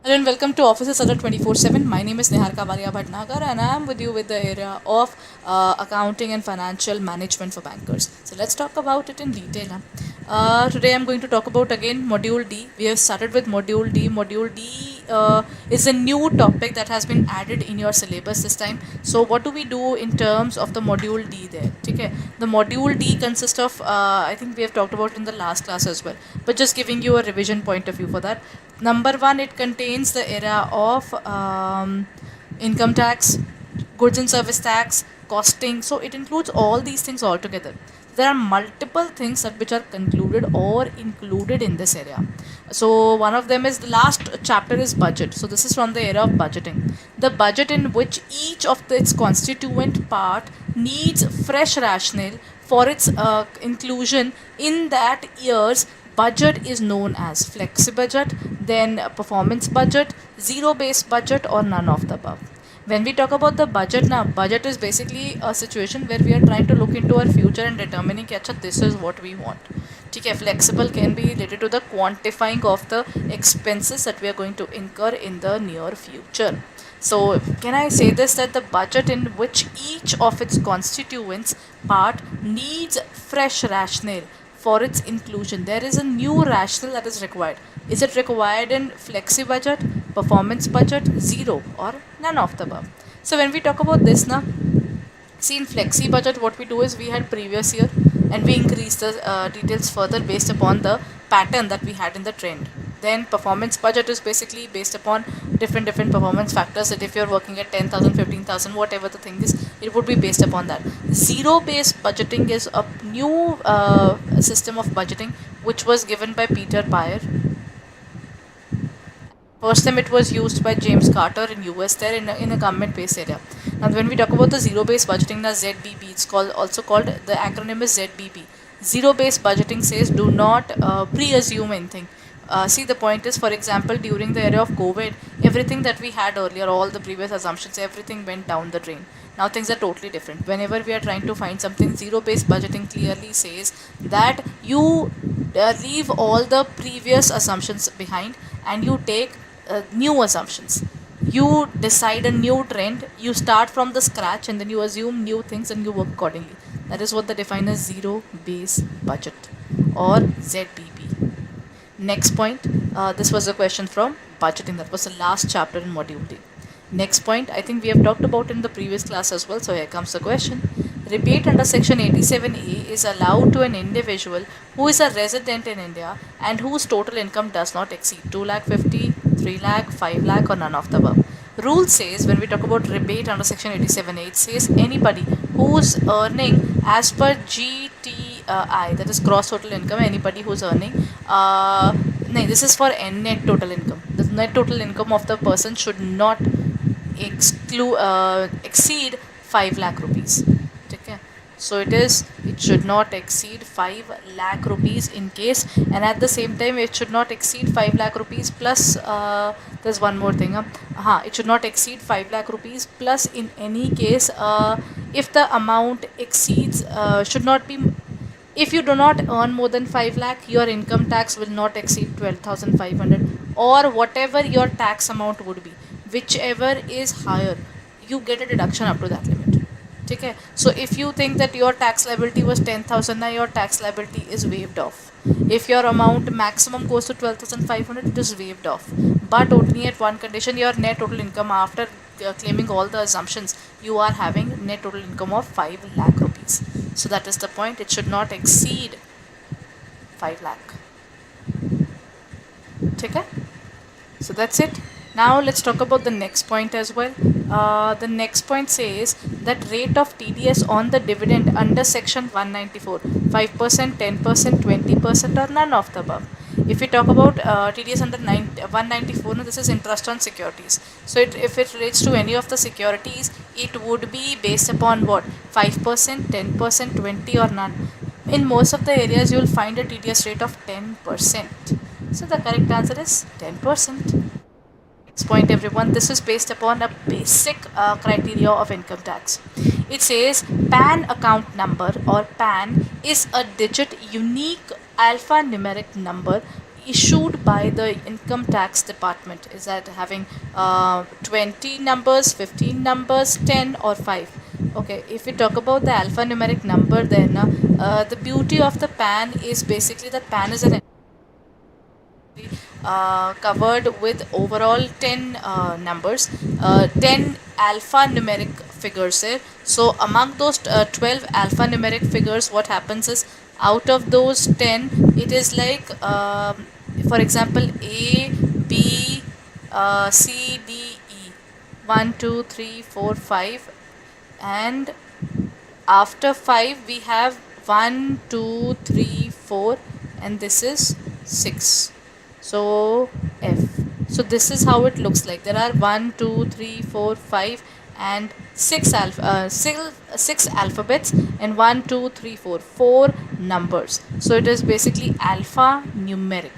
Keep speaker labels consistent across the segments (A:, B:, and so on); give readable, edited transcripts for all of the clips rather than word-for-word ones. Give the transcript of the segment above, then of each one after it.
A: Hello and welcome to Offices Adda 24/7. My name is Niharika Valia Bhatnagar and I am with you with the area of accounting and financial management for bankers. So let's talk about it in detail. Today I'm going to talk about again Module D. We have started with Module D. Module D is a new topic that has been added in your syllabus this time. So what do we do in terms of the Module D there? Okay. The Module D consists of, I think we have talked about it in the last class as well, but just giving you a revision point of view for that. Number one, it contains the area of income tax, goods and service tax, costing. So it includes all these things altogether. There are multiple things that which are concluded or included in this area. So one of them is the last chapter is budget. So this is from the area of budgeting. The budget in which each of its constituent part needs fresh rationale for its inclusion in that year's budget is known as flexi budget, then performance budget, zero based budget, or none of the above. When we talk about the budget, now budget is basically a situation where we are trying to look into our future and determining that this is what we want. Okay, flexible can be related to the quantifying of the expenses that we are going to incur in the near future. So can I say this, that the budget in which each of its constituents part needs fresh rationale for its inclusion. There is a new rationale that is required. Is it required in flexi budget, performance budget, zero, or none of the above? So when we talk about this now, see in flexi budget what we do is we had previous year and we increase the details further based upon the pattern that we had in the trend. Then performance budget is basically based upon different performance factors, that if you're working at 10,000, 15,000, whatever the thing is, it would be based upon that. Zero based budgeting is a new system of budgeting which was given by Peter Bayer. First time it was used by James Carter in US there in a government based area. Now when we talk about the zero based budgeting, now ZBB, it's also called, the acronym is ZBB. Zero based budgeting says do not pre-assume anything. See, the point is, for example, during the era of COVID, everything that we had earlier, all the previous assumptions, everything went down the drain. Now things are totally different. Whenever we are trying to find something, zero based budgeting clearly says that you leave all the previous assumptions behind and you take new assumptions. You decide a new trend, you start from the scratch, and then you assume new things and you work accordingly. That is what they define as zero based budget or ZBB. Next point, this was a question from budgeting. That was the last chapter in Module D. Next point, I think we have talked about in the previous class as well. So here comes the question. Rebate under section 87A is allowed to an individual who is a resident in India and whose total income does not exceed 2 lakh 50, 3 lakh, 5 lakh, or none of the above. Rule says, when we talk about rebate under section 87A, it says anybody who's earning as per GTI, that is gross total income, anybody who's earning, no, this is for net total income. The net total income of the person should not exceed 5 lakh rupees. Okay. So it should not exceed 5 lakh rupees in case, and at the same time it should not exceed 5 lakh rupees plus, there's one more thing, it should not exceed 5 lakh rupees plus in any case, if the amount exceeds, should not be, if you do not earn more than 5 lakh, your income tax will not exceed 12,500, or whatever your tax amount would be, whichever is higher, you get a deduction up to that limit. Okay. So if you think that your tax liability was 10,000, now your tax liability is waived off. If your amount maximum goes to 12,500, it is waived off. But only at one condition, your net total income after claiming all the assumptions, you are having net total income of 5 lakh rupees. So that is the point. It should not exceed 5 lakh. Okay. So that's it. Now let's talk about the next point as well. The next point says that rate of TDS on the dividend under section 194, 5%, 10%, 20%, or none of the above. If we talk about TDS under 194, no, this is interest on securities. So if it relates to any of the securities, it would be based upon what? 5%, 10%, 20, or none. In most of the areas, you will find a TDS rate of 10%. So the correct answer is 10%. Next point, everyone, this is based upon a basic criteria of income tax. It says PAN account number or PAN is a digit unique alphanumeric number issued by the income tax department? Is that having 20 numbers, 15 numbers, 10 or 5? Okay, if we talk about the alphanumeric number, then the beauty of the PAN is basically that PAN is an covered with overall 10 numbers, 10 alphanumeric figures there. So among those 12 alphanumeric figures, what happens is, out of those 10, it is like, for example, A, B, C, D, E, 1, 2, 3, 4, 5, and after 5 we have 1, 2, 3, 4, and this is 6. So F. So this is how it looks like. There are 1, 2, 3, 4, 5 and 6 alphabets, and 1, 2, 3, 4, 4 numbers. So it is basically alpha numeric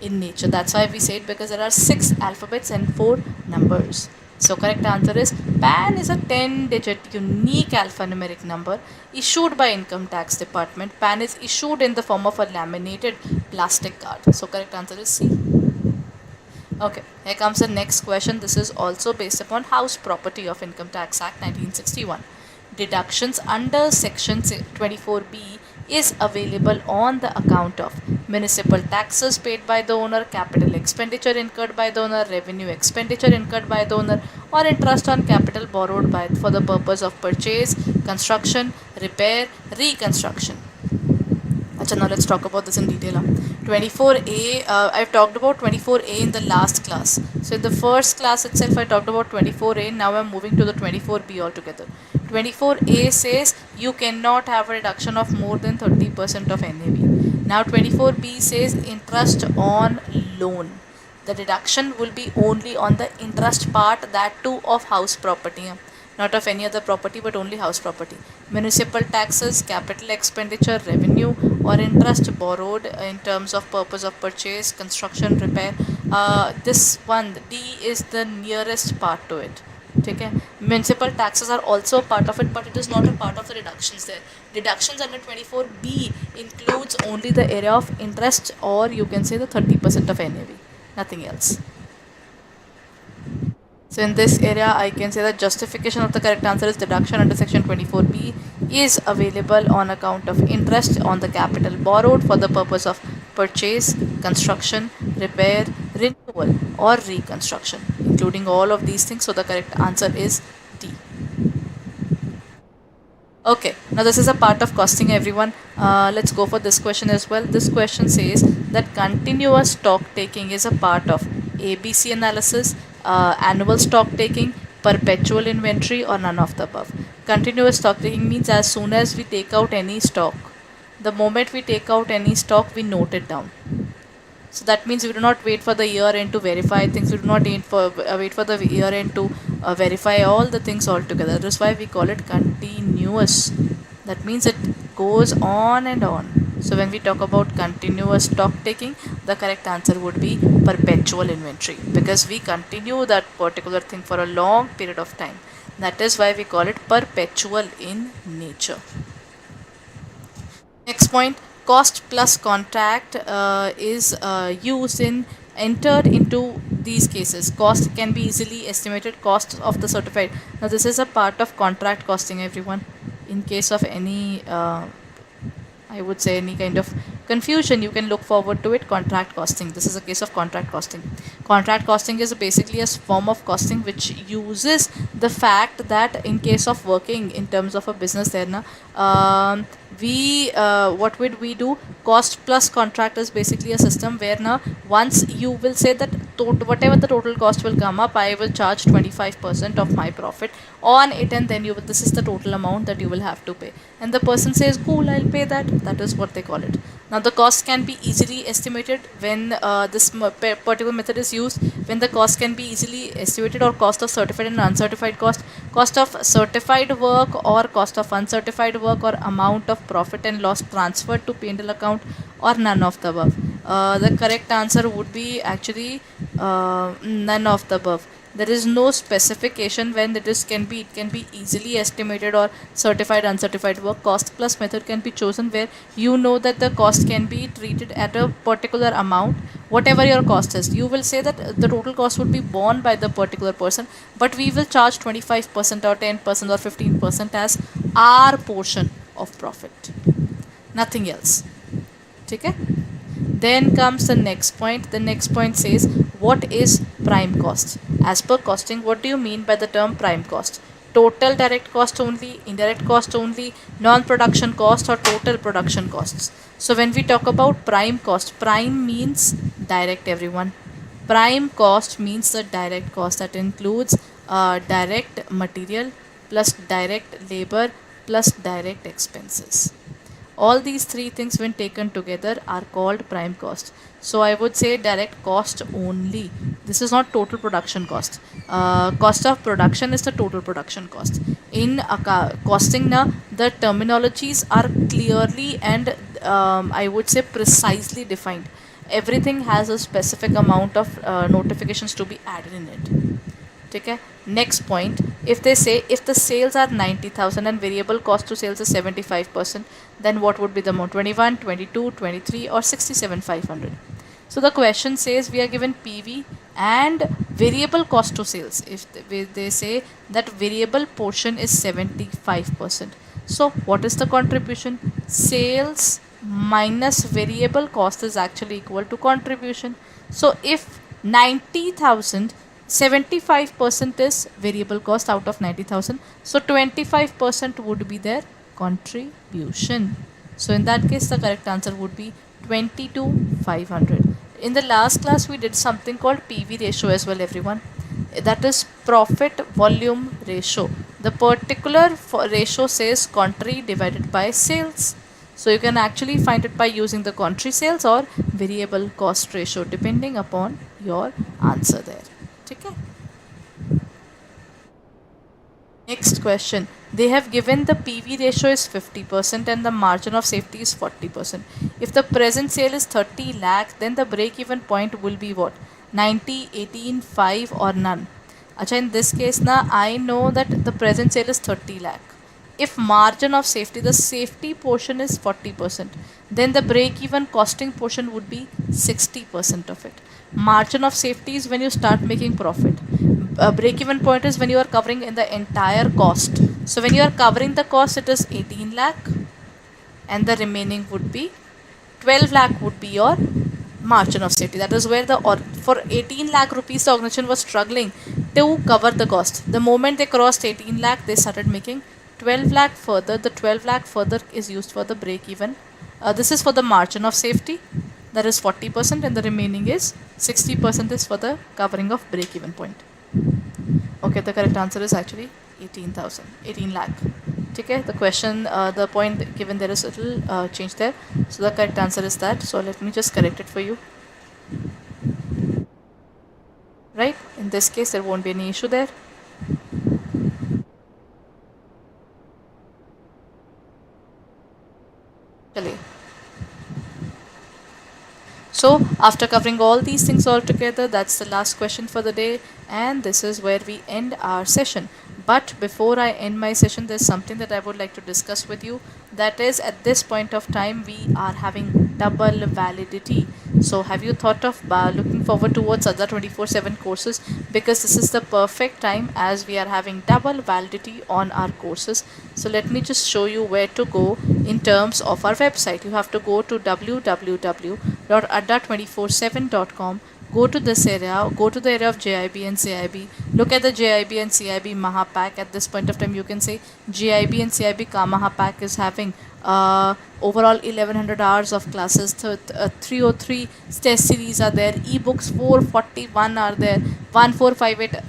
A: in nature. That's why we say it, because there are 6 alphabets and 4 numbers. So correct answer is PAN is a 10-digit unique alphanumeric number issued by Income Tax Department. PAN is issued in the form of a laminated plastic card. So correct answer is C. Okay, here comes the next question. This is also based upon House Property of Income Tax Act 1961. Deductions under Section 24B is available on the account of municipal taxes paid by the owner, capital expenditure incurred by the owner, revenue expenditure incurred by the owner, or interest on capital borrowed by for the purpose of purchase, construction, repair, reconstruction. Achha, now let's talk about this in detail. 24A, I've talked about 24A in the last class. So in the first class itself I talked about 24A. Now I'm moving to the 24B altogether. 24A says you cannot have a reduction of more than 30% of NAV. Now 24B says interest on loan. The deduction will be only on the interest part, that too of house property, not of any other property but only house property. Municipal taxes, capital expenditure, revenue or interest borrowed in terms of purpose of purchase, construction, repair. This one, D, is the nearest part to it. Okay. Municipal taxes are also a part of it, but it is not a part of the deductions there. Deductions under 24B includes only the area of interest, or you can say the 30% of NAV, nothing else. So in this area, I can say that justification of the correct answer is deduction under section 24B is available on account of interest on the capital borrowed for the purpose of purchase, construction, repair, renewal or reconstruction, including all of these things. So the correct answer is D. Okay, now this is a part of costing, everyone. Let's go for this question as well. This question says that continuous stock taking is a part of ABC analysis, annual stock taking, perpetual inventory, or none of the above. Continuous stock taking means as soon as we take out any stock, the moment we take out any stock, we note it down. So that means we do not wait for the year end to verify things. We do not wait for the year end to verify all the things all together. That's why we call it continuous. That means it goes on and on. So when we talk about continuous stock taking, the correct answer would be perpetual inventory, because we continue that particular thing for a long period of time. That is why we call it perpetual in nature. Next point, cost plus contract is entered into these cases. Cost can be easily estimated, cost of the certified. Now this is a part of contract costing, everyone. In case of any I would say any kind of confusion, you can look forward to it. Contract costing, this is a case of contract costing. Contract costing is basically a form of costing which uses the fact that in case of working in terms of a business there what would we do? Cost plus contract is basically a system where once you will say that whatever the total cost will come up, I will charge 25% of my profit on it, and then this is the total amount that you will have to pay, and the person says cool, I'll pay that. That is what they call it. Now the cost can be easily estimated when this particular method is used, when the cost can be easily estimated, or cost of certified and uncertified cost of certified work or cost of uncertified work, or amount of profit and loss transferred to P&L account, or none of the above. The correct answer would be actually none of the above. There is no specification when it can be easily estimated or certified uncertified work. Cost plus method can be chosen where you know that the cost can be treated at a particular amount, whatever your cost is. You will say that the total cost would be borne by the particular person, but we will charge 25% or 10% or 15% as our portion of profit, nothing else. Okay? Then comes the next point. The next point says, what is prime cost? As per costing, what do you mean by the term prime cost? Total direct cost only, indirect cost only, non-production cost, or total production costs? So when we talk about prime cost, prime means direct, everyone. Prime cost means the direct cost that includes direct material plus direct labor plus direct expenses. All these three things when taken together are called prime cost. So I would say direct cost only. This is not total production cost. Cost of production is the total production cost. In costing now, the terminologies are clearly and I would say precisely defined. Everything has a specific amount of notifications to be added in it. Okay. Next point, if they say if the sales are 90,000 and variable cost to sales is 75%, then what would be the amount? 21, 22, 23 or 67,500? So the question says we are given PV and variable cost to sales. If they say that variable portion is 75%. So what is the contribution? Sales minus variable cost is actually equal to contribution. So if 90,000, 75% is variable cost out of 90,000, so 25% would be their contribution. So in that case the correct answer would be 22,500. In the last class we did something called PV ratio as well, everyone. That is profit volume ratio. The particular ratio says country divided by sales. So you can actually find it by using the country sales or variable cost ratio depending upon your answer there. Okay. Next question. They have given the PV ratio is 50% and the margin of safety is 40%. If the present sale is 30 lakh, then the break even point will be what? 90, 18, 5 or none. Acha, in this case now I know that the present sale is 30 lakh. If margin of safety, the safety portion is 40%, then the break even costing portion would be 60% of it. Margin of safety is when you start making profit. Break even point is when you are covering in the entire cost. So when you are covering the cost, it is 18 lakh and the remaining would be 12 lakh would be your margin of safety. That is where for 18 lakh rupees the organization was struggling to cover the cost. The moment they crossed 18 lakh, they started making 12 lakh further. The 12 lakh further is used for the break even. This is for the margin of safety, that is 40%, and the remaining is 60% is for the covering of break even point. Okay, the correct answer is actually 18 lakh. Okay, the question, the point given there is a little change there. So the correct answer is that. So let me just correct it for you. Right? In this case, there won't be any issue there. So after covering all these things all together, that's the last question for the day, and this is where we end our session. But before I end my session, there's something that I would like to discuss with you. That is, at this point of time, we are having double validity. So have you thought of looking forward towards other 24/7 courses? Because this is the perfect time as we are having double validity on our courses. So let me just show you where to go in terms of our website. You have to go to www.adda247.com. Go to this area, go to the area of JAIIB and CIB. Look at the JAIIB and CIB Maha Pack. At this point of time, you can say JAIIB and CIB Ka Maha Pack is having overall 1100 hours of classes. 303 test series are there. Ebooks 441 are there. 1458.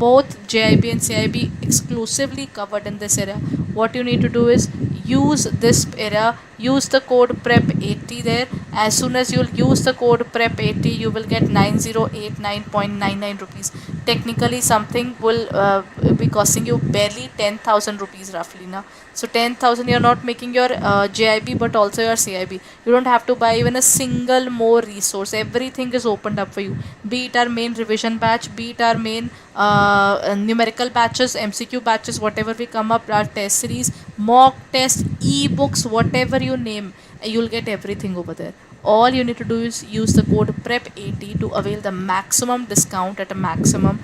A: Both JAIIB and CIB exclusively covered in this area. What you need to do is use this area use the code prep80 there. As soon as you'll use the code prep80, you will get 9089.99 rupees. Technically something will be costing you barely 10,000 rupees roughly now. So 10,000, you're not making your JIB but also your CIB. You don't have to buy even a single more resource. Everything is opened up for you, be it our main revision batch, be it our main numerical batches, MCQ batches, whatever we come up, our test series, mock test, ebooks, whatever you name, you'll get everything over there. All you need to do is use the code prep80 to avail the maximum discount at a maximum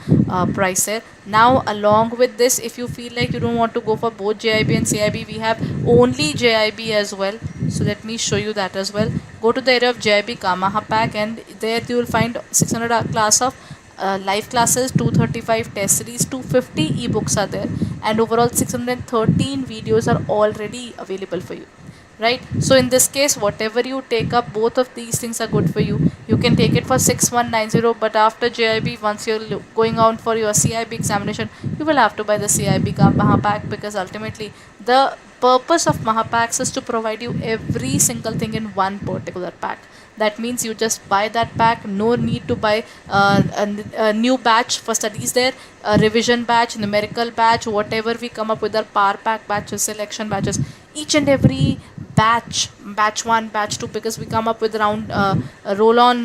A: price there. Now along with this, if you feel like you don't want to go for both JIB and CIB, we have only JIB as well. So let me show you that as well. Go to the area of JIB Kamaha pack, and there you will find 600 class of live classes, 235 test series, 250 ebooks are there, and overall 613 videos are already available for you, right? So in this case, whatever you take up, both of these things are good for you. You can take it for 6190, but after JIB, once you're going out for your CIB examination, you will have to buy the CIB Maha pack, because ultimately the purpose of Maha packs is to provide you every single thing in one particular pack. That means you just buy that pack, no need to buy a new batch for studies there, a revision batch, numerical batch, whatever we come up with, our power pack batches, selection batches, each and every batch 1, batch 2, because we come up with around roll on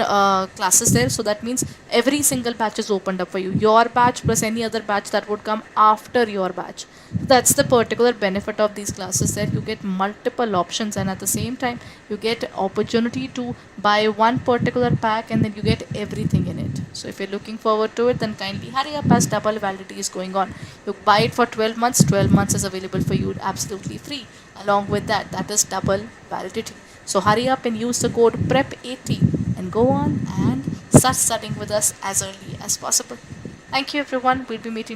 A: classes there. So that means every single batch is opened up for you, your batch plus any other batch that would come after your batch. That's the particular benefit of these classes, that you get multiple options, and at the same time you get opportunity to buy one particular pack and then you get everything in it. So if you're looking forward to it, then kindly hurry up, as double validity is going on. You buy it for 12 months, 12 months is available for you absolutely free. Along with that, that is double validity. So hurry up and use the code prep80 and go on and start studying with us as early as possible. Thank you everyone. We'll be meeting